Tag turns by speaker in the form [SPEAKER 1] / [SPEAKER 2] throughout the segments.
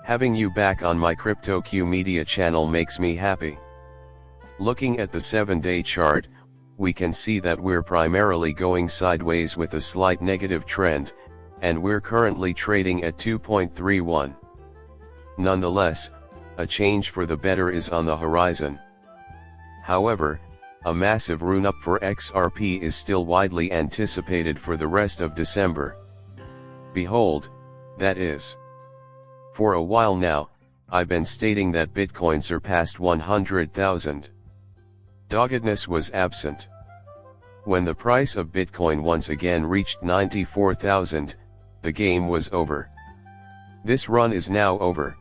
[SPEAKER 1] Having you back on my CryptoQ Media channel makes me happy. Looking at the 7-day chart, we can see that we're primarily going sideways with a slight negative trend, and we're currently trading at 2.31. Nonetheless, a change for the better is on the horizon. However, a massive run-up for XRP is still widely anticipated for the rest of December. Behold, that is. For a while now, I've been stating that Bitcoin surpassed 100,000. Doggedness was absent. When the price of Bitcoin once again reached 94,000, the game was over. This run is now over.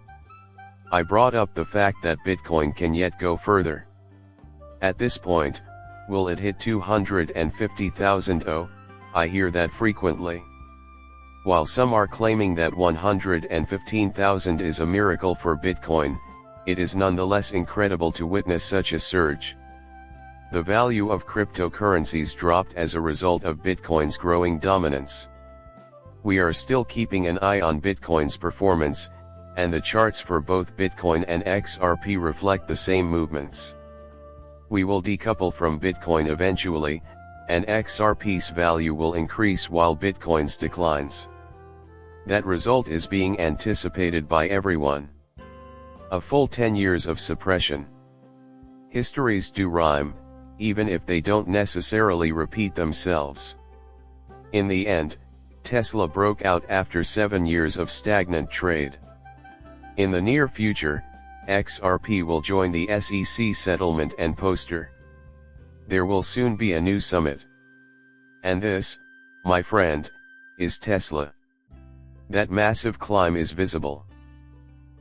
[SPEAKER 1] I brought up the fact that Bitcoin can yet go further. At this point, will it hit 250,000? Oh, I hear that frequently. While some are claiming that 115,000 is a miracle for Bitcoin, it is nonetheless incredible to witness such a surge. The value of cryptocurrencies dropped as a result of Bitcoin's growing dominance. We are still keeping an eye on Bitcoin's performance, and the charts for both Bitcoin and XRP reflect the same movements. We will decouple from Bitcoin eventually, and XRP's value will increase while Bitcoin's declines. That result is being anticipated by everyone. A full 10 years of suppression. Histories do rhyme, even if they don't necessarily repeat themselves. In the end, Tesla broke out after 7 years of stagnant trade. In the near future, XRP will join the SEC settlement and poster. There will soon be a new summit. And this, my friend, is Tesla. That massive climb is visible.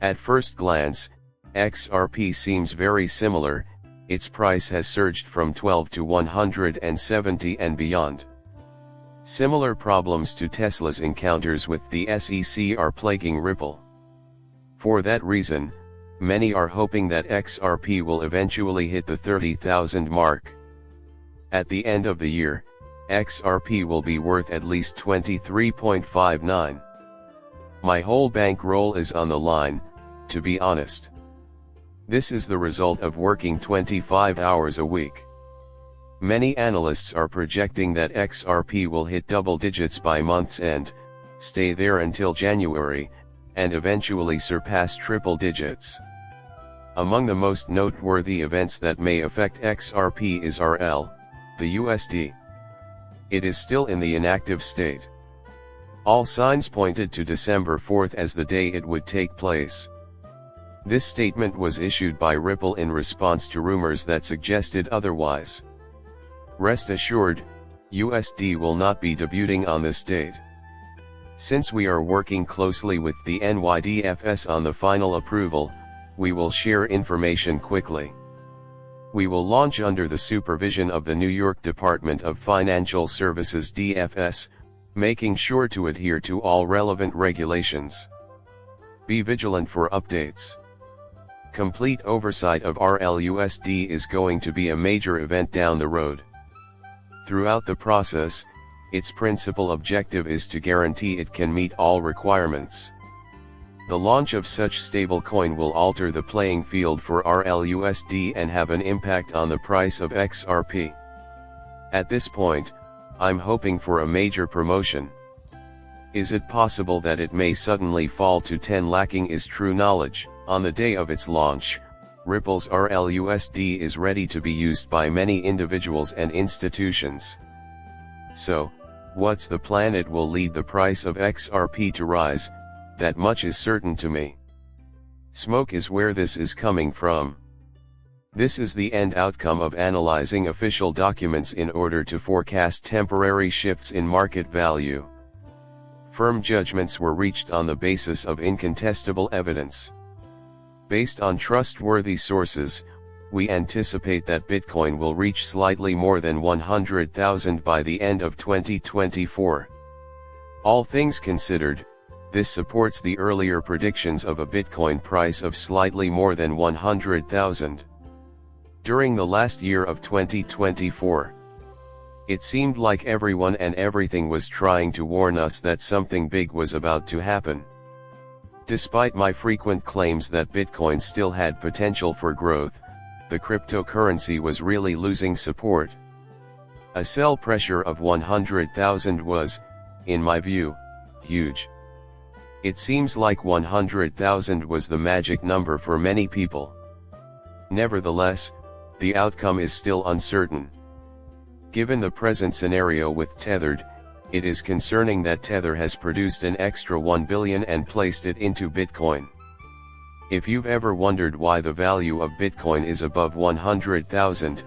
[SPEAKER 1] At first glance, XRP seems very similar. Its price has surged from 12 to 170 and beyond. Similar problems to Tesla's encounters with the SEC are plaguing Ripple. For that reason, many are hoping that XRP will eventually hit the 30,000 mark. At the end of the year, XRP will be worth at least 23.59. My whole bankroll is on the line, to be honest. This is the result of working 25 hours a week. Many analysts are projecting that XRP will hit double digits by month's end, stay there until January, and eventually surpass triple digits. Among the most noteworthy events that may affect XRP is RL, the USD. It is still in the inactive state. All signs pointed to December 4th as the day it would take place. This statement was issued by Ripple in response to rumors that suggested otherwise. Rest assured, USD will not be debuting on this date. Since we are working closely with the NYDFS on the final approval, we will share information quickly. We will launch under the supervision of the New York Department of Financial Services DFS, making sure to adhere to all relevant regulations. Be vigilant for updates. Complete oversight of RLUSD is going to be a major event down the road. Throughout the process, its principal objective is to guarantee it can meet all requirements. The launch of such stablecoin will alter the playing field for RLUSD and have an impact on the price of XRP. At this point, I'm hoping for a major promotion. Is it possible that it may suddenly fall to 10 lacking is true knowledge? On the day of its launch, Ripple's RLUSD is ready to be used by many individuals and institutions. So, what's the plan? It will lead the price of XRP to rise, that much is certain to me. Smoke is where this is coming from. This is the end outcome of analyzing official documents in order to forecast temporary shifts in market value. Firm judgments were reached on the basis of incontestable evidence. Based on trustworthy sources, we anticipate that Bitcoin will reach slightly more than 100,000 by the end of 2024. All things considered, this supports the earlier predictions of a Bitcoin price of slightly more than 100,000. During the last year of 2024, it seemed like everyone and everything was trying to warn us that something big was about to happen. Despite my frequent claims that Bitcoin still had potential for growth, the cryptocurrency was really losing support. A sell pressure of 100,000 was, in my view, huge. It seems like 100,000 was the magic number for many people. Nevertheless, the outcome is still uncertain. Given the present scenario with Tethered, it is concerning that Tether has produced an extra 1 billion and placed it into Bitcoin. If you've ever wondered why the value of Bitcoin is above 100,000,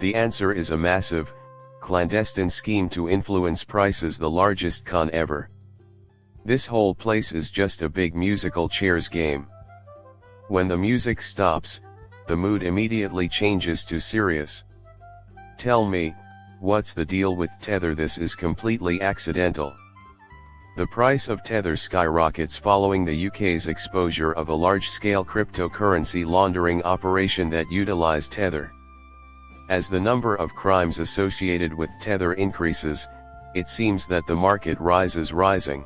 [SPEAKER 1] the answer is a massive, clandestine scheme to influence prices, the largest con ever. This whole place is just a big musical chairs game. When the music stops, the mood immediately changes to serious. Tell me, what's the deal with Tether? This is completely accidental. The price of Tether skyrockets following the UK's exposure of a large-scale cryptocurrency laundering operation that utilized Tether. As the number of crimes associated with Tether increases, it seems that the market rising.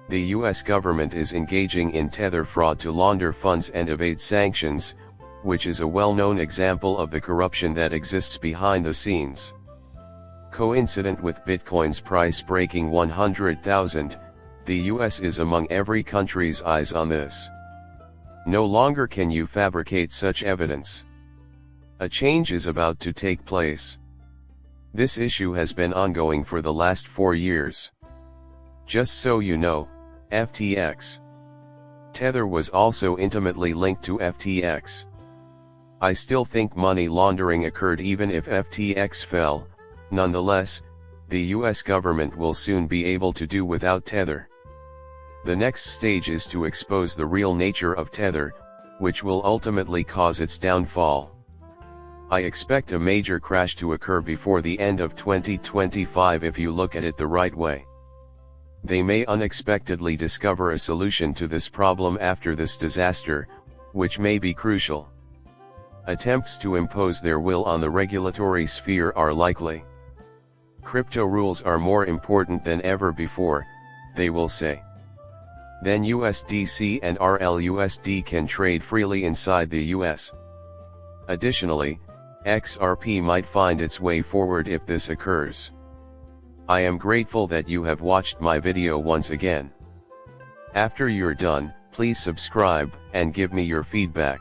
[SPEAKER 1] The US government is engaging in Tether fraud to launder funds and evade sanctions, which is a well-known example of the corruption that exists behind the scenes. Coincident with Bitcoin's price breaking 100,000, the US is among every country's eyes on this. No longer can you fabricate such evidence. A change is about to take place. This issue has been ongoing for the last 4 years. Just so you know, FTX. Tether was also intimately linked to FTX. I still think money laundering occurred even if FTX fell. Nonetheless, the US government will soon be able to do without Tether. The next stage is to expose the real nature of Tether, which will ultimately cause its downfall. I expect a major crash to occur before the end of 2025 if you look at it the right way. They may unexpectedly discover a solution to this problem after this disaster, which may be crucial. Attempts to impose their will on the regulatory sphere are likely. Crypto rules are more important than ever before, they will say. Then USDC and RLUSD can trade freely inside the US. Additionally, XRP might find its way forward if this occurs. I am grateful that you have watched my video once again. After you're done, please subscribe and give me your feedback.